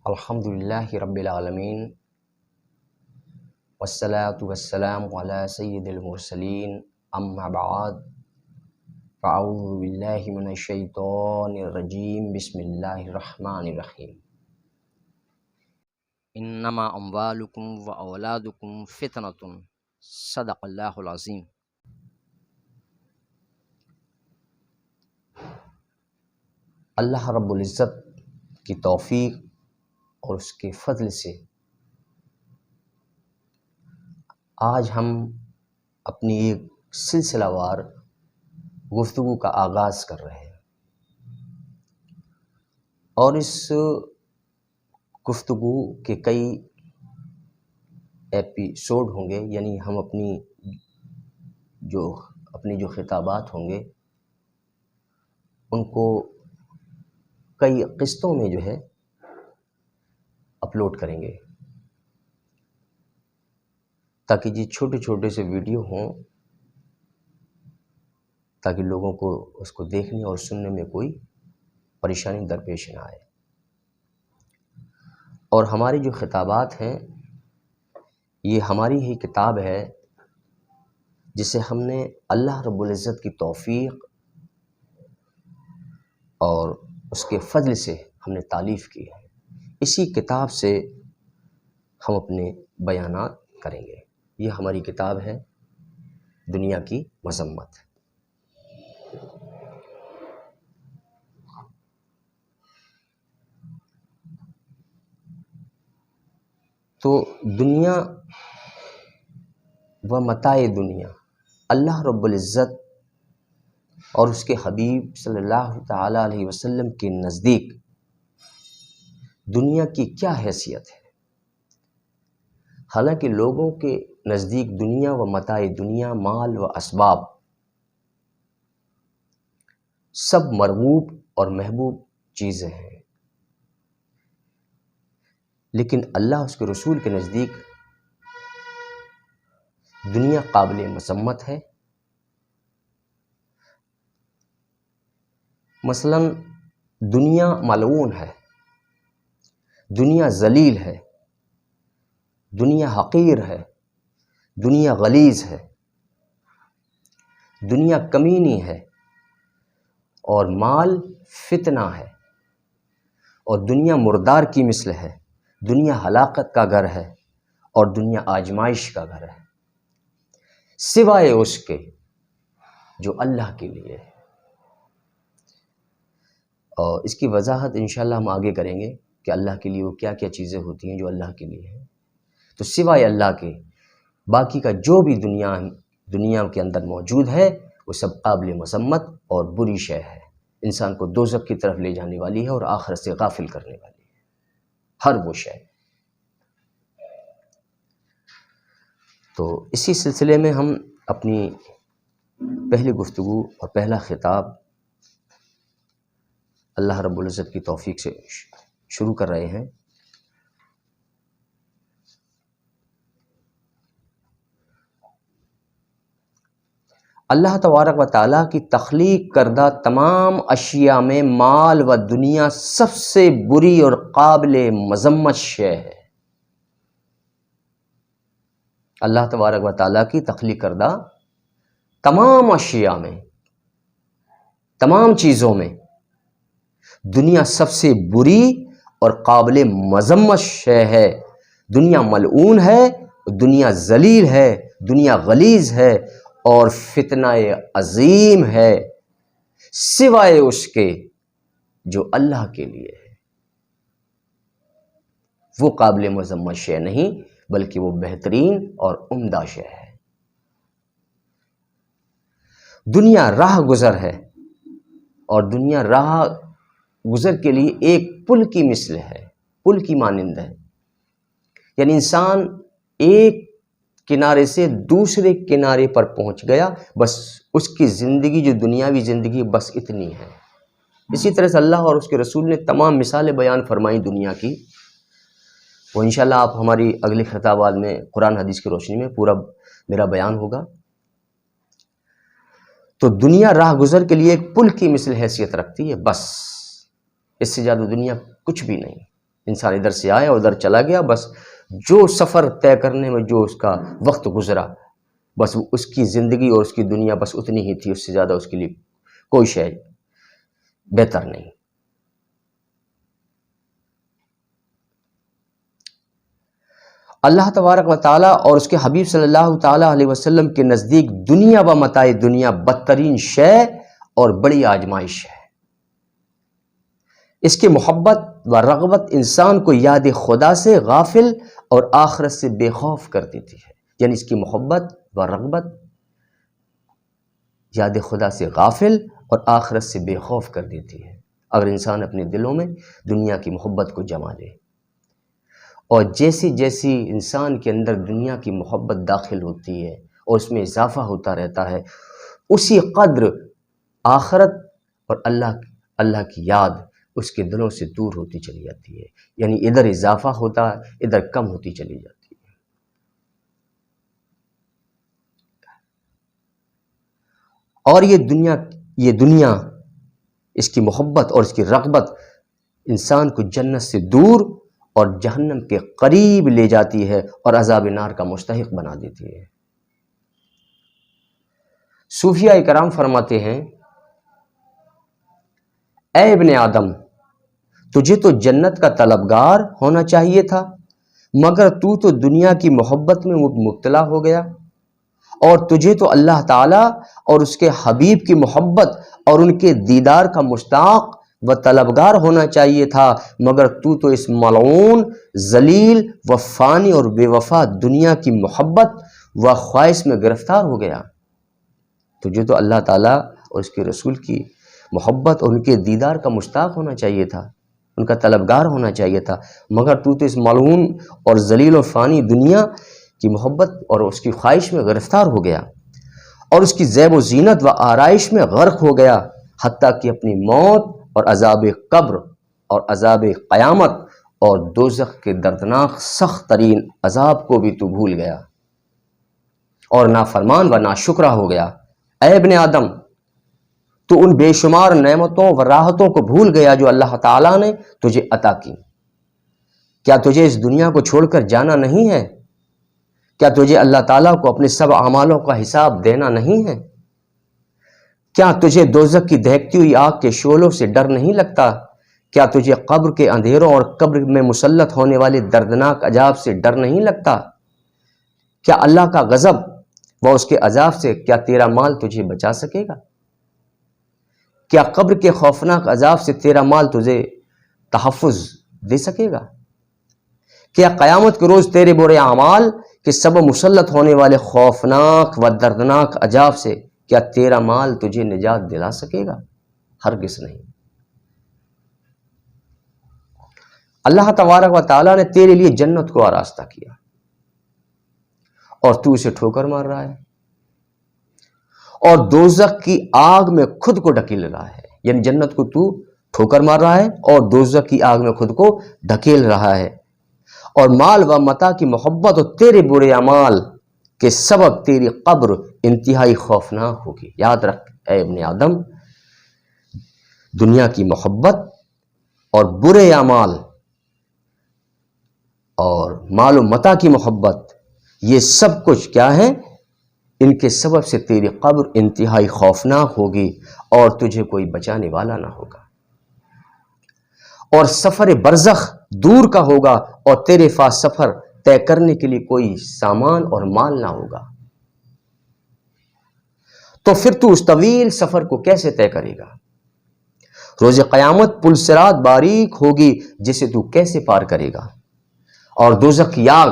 الحمدللہ رب العالمین والصلاة والسلام علی سید المرسلین اما بعد فاعوذ باللہ من الشیطان الرجیم بسم اللہ الرحمن الرحیم انما اموالکم و اولادکم فتنۃ صدق اللہ العظیم۔ اللہ رب العزت کی توفیق اور اس کے فضل سے آج ہم اپنی ایک سلسلہ وار گفتگو کا آغاز کر رہے ہیں، اور اس گفتگو کے کئی ایپیسوڈ ہوں گے، یعنی ہم اپنی جو خطابات ہوں گے ان کو کئی قسطوں میں جو ہے اپلوڈ کریں گے، تاکہ یہ چھوٹے چھوٹے سے ویڈیو ہوں، تاکہ لوگوں کو اس کو دیکھنے اور سننے میں کوئی پریشانی درپیش نہ آئے۔ اور ہماری جو خطابات ہیں یہ ہماری ہی کتاب ہے، جسے ہم نے اللہ رب العزت کی توفیق اور اس کے فضل سے ہم نے تالیف کی ہے۔ اسی کتاب سے ہم اپنے بیانات کریں گے۔ یہ ہماری کتاب ہے دنیا کی مذمت۔ تو دنیا و متاع دنیا، اللہ رب العزت اور اس کے حبیب صلی اللہ تعالی علیہ وسلم کے نزدیک دنیا کی کیا حیثیت ہے؟ حالانکہ لوگوں کے نزدیک دنیا و متاع دنیا، مال و اسباب سب مرغوب اور محبوب چیزیں ہیں، لیکن اللہ اس کے رسول کے نزدیک دنیا قابل مذمت ہے۔ مثلا دنیا ملعون ہے، دنیا ذلیل ہے، دنیا حقیر ہے، دنیا غلیظ ہے، دنیا کمینی ہے، اور مال فتنہ ہے، اور دنیا مردار کی مثل ہے، دنیا ہلاکت کا گھر ہے، اور دنیا آزمائش کا گھر ہے، سوائے اس کے جو اللہ کے لیے ہے۔ اور اس کی وضاحت انشاءاللہ ہم آگے کریں گے کہ اللہ کے لیے وہ کیا کیا چیزیں ہوتی ہیں جو اللہ کے لیے ہیں۔ تو سوائے اللہ کے باقی کا جو بھی دنیا کے اندر موجود ہے وہ سب قابل مذمت اور بری شے ہے، انسان کو دوزخ کی طرف لے جانے والی ہے اور آخرت سے غافل کرنے والی ہے، ہر وہ شے۔ تو اسی سلسلے میں ہم اپنی پہلی گفتگو اور پہلا خطاب اللہ رب العزت کی توفیق سے شروع کر رہے ہیں۔ اللہ تبارک و تعالیٰ کی تخلیق کردہ تمام اشیاء میں مال و دنیا سب سے بری اور قابل مذمت شے ہے۔ اللہ تبارک و تعالیٰ کی تخلیق کردہ تمام اشیاء میں، تمام چیزوں میں دنیا سب سے بری اور قابل مذمت شے ہے۔ دنیا ملعون ہے، دنیا ذلیل ہے، دنیا غلیظ ہے، اور فتنہ عظیم ہے، سوائے اس کے جو اللہ کے لیے ہے۔ وہ قابل مذمت شے نہیں بلکہ وہ بہترین اور عمدہ شے ہے۔ دنیا راہ گزر ہے، اور دنیا راہ گزر کے لیے ایک پل کی مثل ہے، پل کی مانند ہے، یعنی انسان ایک کنارے سے دوسرے کنارے پر پہنچ گیا، بس اس کی زندگی جو دنیاوی زندگی بس اتنی ہے۔ اسی طرح سے اللہ اور اس کے رسول نے تمام مثالیں بیان فرمائیں دنیا کی، وہ انشاءاللہ آپ ہماری اگلی خطابات میں قرآن حدیث کی روشنی میں پورا میرا بیان ہوگا۔ تو دنیا راہ گزر کے لیے ایک پل کی مثل حیثیت رکھتی ہے، بس اس سے زیادہ دنیا کچھ بھی نہیں۔ انسان ادھر سے آیا ادھر چلا گیا، بس جو سفر طے کرنے میں جو اس کا وقت گزرا، بس اس کی زندگی اور اس کی دنیا بس اتنی ہی تھی، اس سے زیادہ اس کے لیے کوئی شے بہتر نہیں۔ اللہ تبارک و تعالیٰ اور اس کے حبیب صلی اللہ تعالیٰ علیہ وسلم کے نزدیک دنیا و متاع دنیا بدترین شے اور بڑی آزمائش ہے۔ اس کی محبت و رغبت انسان کو یاد خدا سے غافل اور آخرت سے بے خوف کر دیتی ہے، یعنی اس کی محبت و رغبت یاد خدا سے غافل اور آخرت سے بے خوف کر دیتی ہے اگر انسان اپنے دلوں میں دنیا کی محبت کو جما لے۔ اور جیسی جیسی انسان کے اندر دنیا کی محبت داخل ہوتی ہے اور اس میں اضافہ ہوتا رہتا ہے، اسی قدر آخرت اور اللہ کی یاد اس کے دلوں سے دور ہوتی چلی جاتی ہے، یعنی ادھر اضافہ ہوتا ہے ادھر کم ہوتی چلی جاتی ہے۔ اور یہ دنیا اس کی محبت اور اس کی رغبت انسان کو جنت سے دور اور جہنم کے قریب لے جاتی ہے اور عذاب نار کا مستحق بنا دیتی ہے۔ صوفیاء کرام فرماتے ہیں، اے ابن آدم، تجھے تو جنت کا طلبگار ہونا چاہیے تھا، مگر تو دنیا کی محبت میں مبتلا ہو گیا، اور تجھے تو اللہ تعالیٰ اور اس کے حبیب کی محبت اور ان کے دیدار کا مشتاق و طلبگار ہونا چاہیے تھا، مگر تو اس ملعون، ذلیل و فانی اور بے وفا دنیا کی محبت و خواہش میں گرفتار ہو گیا۔ تجھے تو اللہ تعالیٰ اور اس کے رسول کی محبت اور ان کے دیدار کا مشتاق ہونا چاہیے تھا، ان کا طلبگار ہونا چاہیے تھا، مگر تو اس ملعون اور ذلیل و فانی دنیا کی محبت اور اس کی خواہش میں گرفتار ہو گیا اور اس کی زیب و زینت و آرائش میں غرق ہو گیا، حتیٰ کہ اپنی موت اور عذاب قبر اور عذاب قیامت اور دوزخ کے دردناک سخت ترین عذاب کو بھی تو بھول گیا اور نافرمان و ناشکرہ ہو گیا۔ اے ابن آدم، تو ان بے شمار نعمتوں و راحتوں کو بھول گیا جو اللہ تعالیٰ نے تجھے عطا کی۔ کیا تجھے اس دنیا کو چھوڑ کر جانا نہیں ہے؟ کیا تجھے اللہ تعالیٰ کو اپنے سب اعمالوں کا حساب دینا نہیں ہے؟ کیا تجھے دوزخ کی دہکتی ہوئی آگ کے شعلوں سے ڈر نہیں لگتا؟ کیا تجھے قبر کے اندھیروں اور قبر میں مسلط ہونے والے دردناک عذاب سے ڈر نہیں لگتا؟ کیا اللہ کا غضب و اس کے عذاب سے کیا تیرا مال تجھے بچا سکے گا؟ کیا قبر کے خوفناک عذاب سے تیرا مال تجھے تحفظ دے سکے گا؟ کیا قیامت کے روز تیرے برے اعمال کے سبب مسلط ہونے والے خوفناک و دردناک عذاب سے کیا تیرا مال تجھے نجات دلا سکے گا؟ ہرگز نہیں۔ اللہ تبارک و تعالیٰ نے تیرے لیے جنت کو آراستہ کیا اور تو اسے ٹھوکر مار رہا ہے اور دوزخ کی آگ میں خود کو ڈھکیل رہا ہے، یعنی جنت کو تو ٹھوکر مار رہا ہے اور دوزخ کی آگ میں خود کو ڈھکیل رہا ہے، اور مال و متاع کی محبت اور تیرے برے اعمال کے سبب تیری قبر انتہائی خوفناک ہوگی۔ یاد رکھ اے ابن آدم، دنیا کی محبت اور برے اعمال اور مال و متاع کی محبت، یہ سب کچھ کیا ہے؟ ان کے سبب سے تیری قبر انتہائی خوفناک ہوگی اور تجھے کوئی بچانے والا نہ ہوگا، اور سفر برزخ دور کا ہوگا اور تیرے پاس سفر طے کرنے کے لیے کوئی سامان اور مال نہ ہوگا۔ تو پھر تو اس طویل سفر کو کیسے طے کرے گا؟ روز قیامت پل صراط باریک ہوگی جسے تو کیسے پار کرے گا، اور دوزخ کی آگ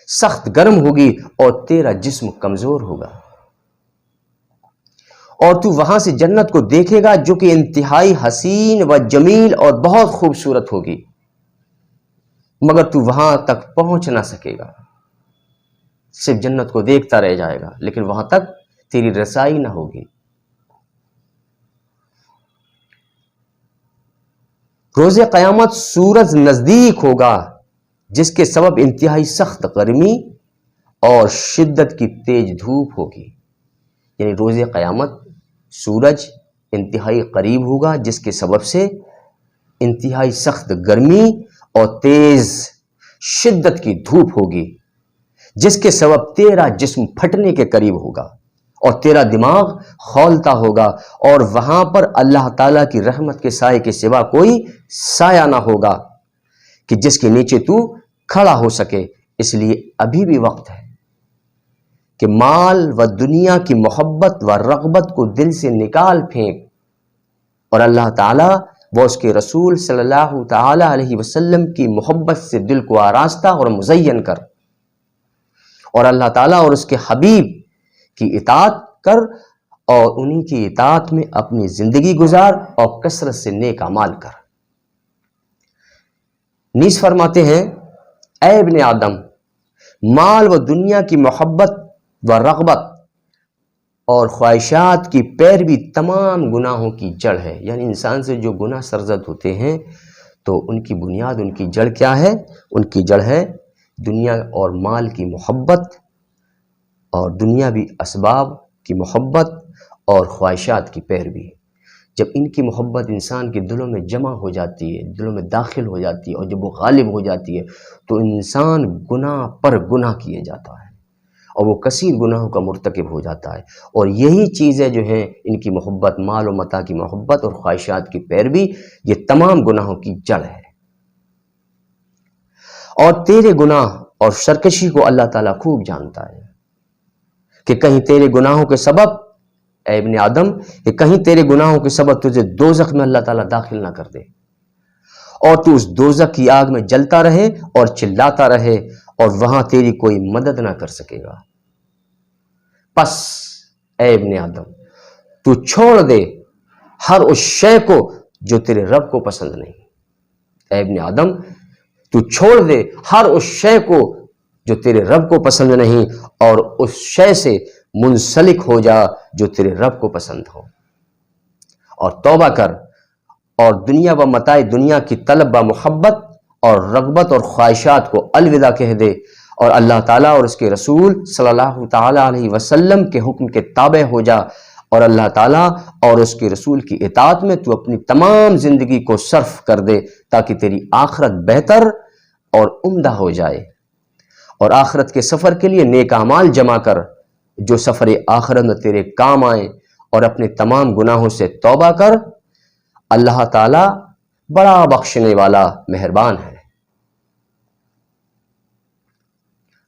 سخت گرم ہوگی اور تیرا جسم کمزور ہوگا، اور تو وہاں سے جنت کو دیکھے گا جو کہ انتہائی حسین و جمیل اور بہت خوبصورت ہوگی، مگر تو وہاں تک پہنچ نہ سکے گا، صرف جنت کو دیکھتا رہ جائے گا لیکن وہاں تک تیری رسائی نہ ہوگی۔ روز قیامت سورج نزدیک ہوگا جس کے سبب انتہائی سخت گرمی اور شدت کی تیز دھوپ ہوگی، یعنی روز قیامت سورج انتہائی قریب ہوگا جس کے سبب سے انتہائی سخت گرمی اور تیز شدت کی دھوپ ہوگی جس کے سبب تیرا جسم پھٹنے کے قریب ہوگا اور تیرا دماغ کھولتا ہوگا، اور وہاں پر اللہ تعالیٰ کی رحمت کے سائے کے سوا کوئی سایہ نہ ہوگا کہ جس کے نیچے تو کھڑا ہو سکے۔ اس لیے ابھی بھی وقت ہے کہ مال و دنیا کی محبت و رغبت کو دل سے نکال پھینک، اور اللہ تعالیٰ وہ اس کے رسول صلی اللہ تعالی علیہ وسلم کی محبت سے دل کو آراستہ اور مزین کر، اور اللہ تعالیٰ اور اس کے حبیب کی اطاعت کر، اور انہی کی اطاعت میں اپنی زندگی گزار، اور کثرت سے نیک اعمال کر۔ نیز فرماتے ہیں، اے ابن آدم، مال و دنیا کی محبت و رغبت اور خواہشات کی پیروی تمام گناہوں کی جڑ ہے۔ یعنی انسان سے جو گناہ سرزد ہوتے ہیں تو ان کی بنیاد، ان کی جڑ کیا ہے؟ ان کی جڑ ہے دنیا اور مال کی محبت، اور دنیاوی اسباب کی محبت اور خواہشات کی پیروی۔ جب ان کی محبت انسان کے دلوں میں جمع ہو جاتی ہے، دلوں میں داخل ہو جاتی ہے، اور جب وہ غالب ہو جاتی ہے تو انسان گناہ پر گناہ کیے جاتا ہے، اور وہ کثیر گناہوں کا مرتکب ہو جاتا ہے۔ اور یہی چیزیں جو ہیں، ان کی محبت، مال و متاع کی محبت اور خواہشات کی پیروی، یہ تمام گناہوں کی جڑ ہے۔ اور تیرے گناہ اور سرکشی کو اللہ تعالیٰ خوب جانتا ہے کہ کہیں تیرے گناہوں کے سبب، اے ابن آدم، کہ کہیں تیرے گناہوں کے سبب تجھے دوزخ میں اللہ تعالیٰ داخل نہ کر دے، اور تو اس دوزخ کی آگ میں جلتا رہے اور چلاتا رہے، اور وہاں تیری کوئی مدد نہ کر سکے گا۔ پس اے ابن آدم، تو چھوڑ دے ہر اس شے کو جو تیرے رب کو پسند نہیں۔ اے ابن آدم، تو چھوڑ دے ہر اس شے کو جو تیرے رب کو پسند نہیں، اور اس شے سے منسلک ہو جا جو تیرے رب کو پسند ہو، اور توبہ کر، اور دنیا و متاع دنیا کی طلب و محبت اور رغبت اور خواہشات کو الوداع کہہ دے، اور اللہ تعالیٰ اور اس کے رسول صلی اللہ تعالی علیہ وسلم کے حکم کے تابع ہو جا، اور اللہ تعالیٰ اور اس کے رسول کی اطاعت میں تو اپنی تمام زندگی کو صرف کر دے، تاکہ تیری آخرت بہتر اور عمدہ ہو جائے۔ اور آخرت کے سفر کے لیے نیک اعمال جمع کر جو سفر آخرت میں تیرے کام آئیں، اور اپنے تمام گناہوں سے توبہ کر۔ اللہ تعالیٰ بڑا بخشنے والا مہربان ہے۔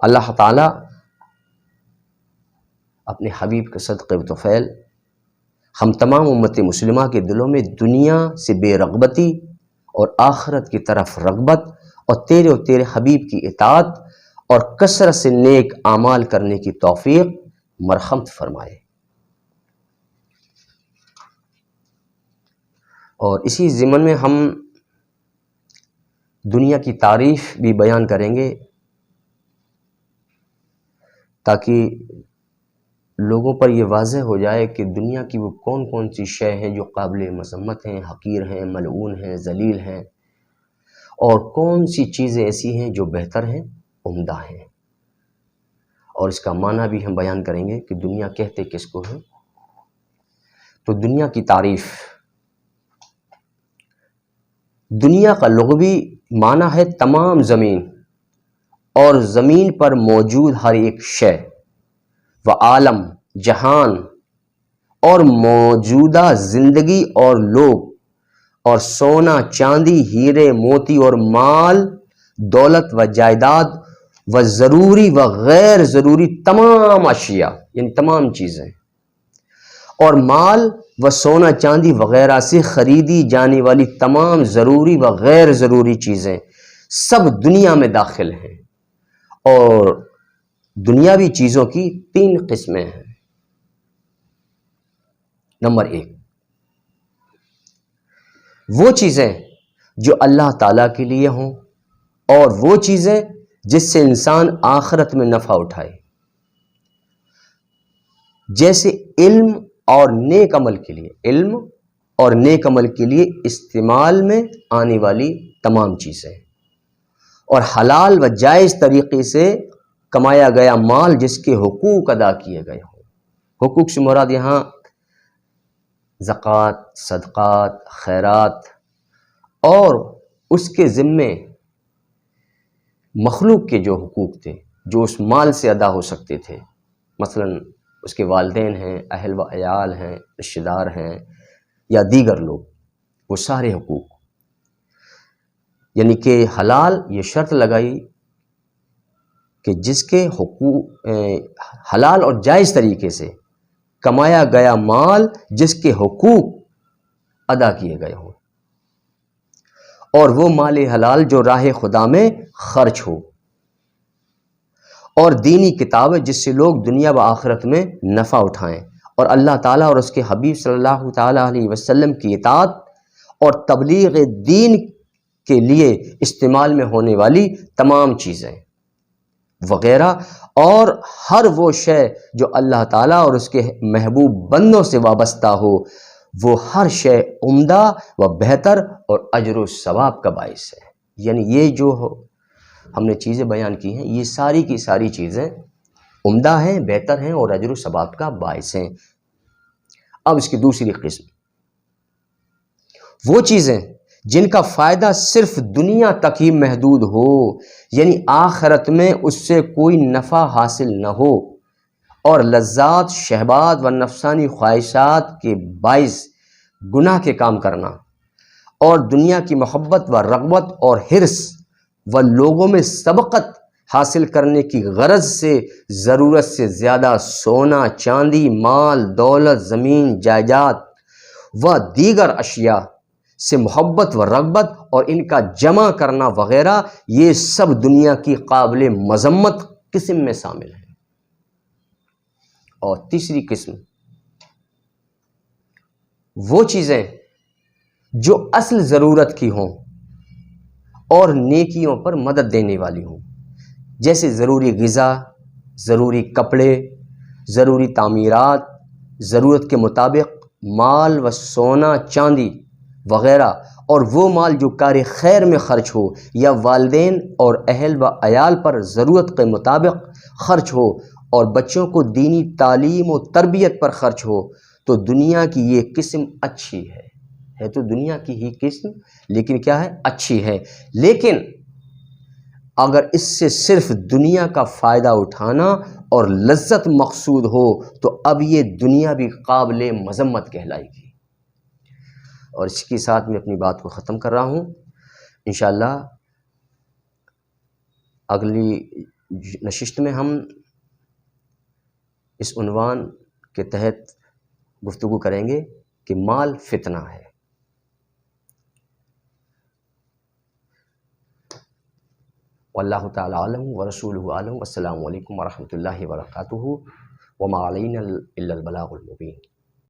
اللہ تعالیٰ اپنے حبیب کے صدقے و طفیل ہم تمام امت مسلمہ کے دلوں میں دنیا سے بے رغبتی اور آخرت کی طرف رغبت، اور تیرے حبیب کی اطاعت اور کثرت سے نیک اعمال کرنے کی توفیق مرحمت فرمائے۔ اور اسی ضمن میں ہم دنیا کی تعریف بھی بیان کریں گے، تاکہ لوگوں پر یہ واضح ہو جائے کہ دنیا کی وہ کون کون سی شے ہیں جو قابل مذمت ہیں، حقیر ہیں، ملعون ہیں، ذلیل ہیں، اور کون سی چیزیں ایسی ہیں جو بہتر ہیں، عمدہ ہیں۔ اور اس کا معنی بھی ہم بیان کریں گے کہ دنیا کہتے کس کو ہیں۔ تو دنیا کی تعریف، دنیا کا لغوی معنی ہے تمام زمین، اور زمین پر موجود ہر ایک شے، و عالم، جہان، اور موجودہ زندگی اور لوگ، اور سونا، چاندی، ہیرے، موتی، اور مال، دولت و جائیداد، و ضروری و غیر ضروری تمام اشیاء، یعنی تمام چیزیں، اور مال و سونا چاندی وغیرہ سے خریدی جانے والی تمام ضروری و غیر ضروری چیزیں سب دنیا میں داخل ہیں۔ اور دنیاوی چیزوں کی 3 قسمیں ہیں۔ نمبر 1، وہ چیزیں جو اللہ تعالیٰ کے لیے ہوں، اور وہ چیزیں جس سے انسان آخرت میں نفع اٹھائے، جیسے علم اور نیک عمل کے لیے، علم اور نیک عمل کے لیے استعمال میں آنے والی تمام چیزیں، اور حلال و جائز طریقے سے کمایا گیا مال جس کے حقوق ادا کیے گئے ہوں۔ حقوق سے مراد یہاں زکوٰۃ، صدقات، خیرات، اور اس کے ذمے مخلوق کے جو حقوق تھے جو اس مال سے ادا ہو سکتے تھے، مثلا اس کے والدین ہیں، اہل و عیال ہیں، رشتہ دار ہیں یا دیگر لوگ، وہ سارے حقوق، یعنی کہ حلال یہ شرط لگائی کہ جس کے حقوق حلال اور جائز طریقے سے کمایا گیا مال جس کے حقوق ادا کیے گئے ہوں، اور وہ مال حلال جو راہ خدا میں خرچ ہو، اور دینی کتاب جس سے لوگ دنیا و آخرت میں نفع اٹھائیں، اور اللہ تعالیٰ اور اس کے حبیب صلی اللہ تعالیٰ علیہ وسلم کی اطاعت اور تبلیغ دین کے لیے استعمال میں ہونے والی تمام چیزیں وغیرہ، اور ہر وہ شے جو اللہ تعالیٰ اور اس کے محبوب بندوں سے وابستہ ہو، وہ ہر شے عمدہ و بہتر اور اجر و ثواب کا باعث ہے۔ یعنی یہ جو ہم نے چیزیں بیان کی ہیں، یہ ساری کی ساری چیزیں عمدہ ہیں، بہتر ہیں اور اجر و ثواب کا باعث ہیں۔ اب اس کی دوسری قسم، وہ چیزیں جن کا فائدہ صرف دنیا تک ہی محدود ہو، یعنی آخرت میں اس سے کوئی نفع حاصل نہ ہو، اور لذات، شہوات و نفسانی خواہشات کے باعث گناہ کے کام کرنا، اور دنیا کی محبت و رغبت اور حرص و لوگوں میں سبقت حاصل کرنے کی غرض سے ضرورت سے زیادہ سونا، چاندی، مال، دولت، زمین، جائیداد و دیگر اشیاء سے محبت و رغبت اور ان کا جمع کرنا وغیرہ، یہ سب دنیا کی قابل مذمت قسم میں شامل ہیں۔ اور تیسری قسم، وہ چیزیں جو اصل ضرورت کی ہوں اور نیکیوں پر مدد دینے والی ہوں، جیسے ضروری غذا، ضروری کپڑے، ضروری تعمیرات، ضرورت کے مطابق مال و سونا چاندی وغیرہ، اور وہ مال جو کار خیر میں خرچ ہو یا والدین اور اہل و عیال پر ضرورت کے مطابق خرچ ہو، اور بچوں کو دینی تعلیم و تربیت پر خرچ ہو، تو دنیا کی یہ قسم اچھی ہے تو دنیا کی ہی قسم، لیکن کیا ہے؟ اچھی ہے۔ لیکن اگر اس سے صرف دنیا کا فائدہ اٹھانا اور لذت مقصود ہو تو اب یہ دنیا بھی قابل مذمت کہلائے گی۔ اور اس کے ساتھ میں اپنی بات کو ختم کر رہا ہوں۔ انشاءاللہ اگلی نشست میں ہم اس عنوان کے تحت گفتگو کریں گے کہ مال فتنہ ہے۔ واللہ تعالی عالم ورسولہ عالم۔ والسلام علیکم ورحمۃ اللہ وبرکاتہ۔ وما علینا الا البلاغ المبین۔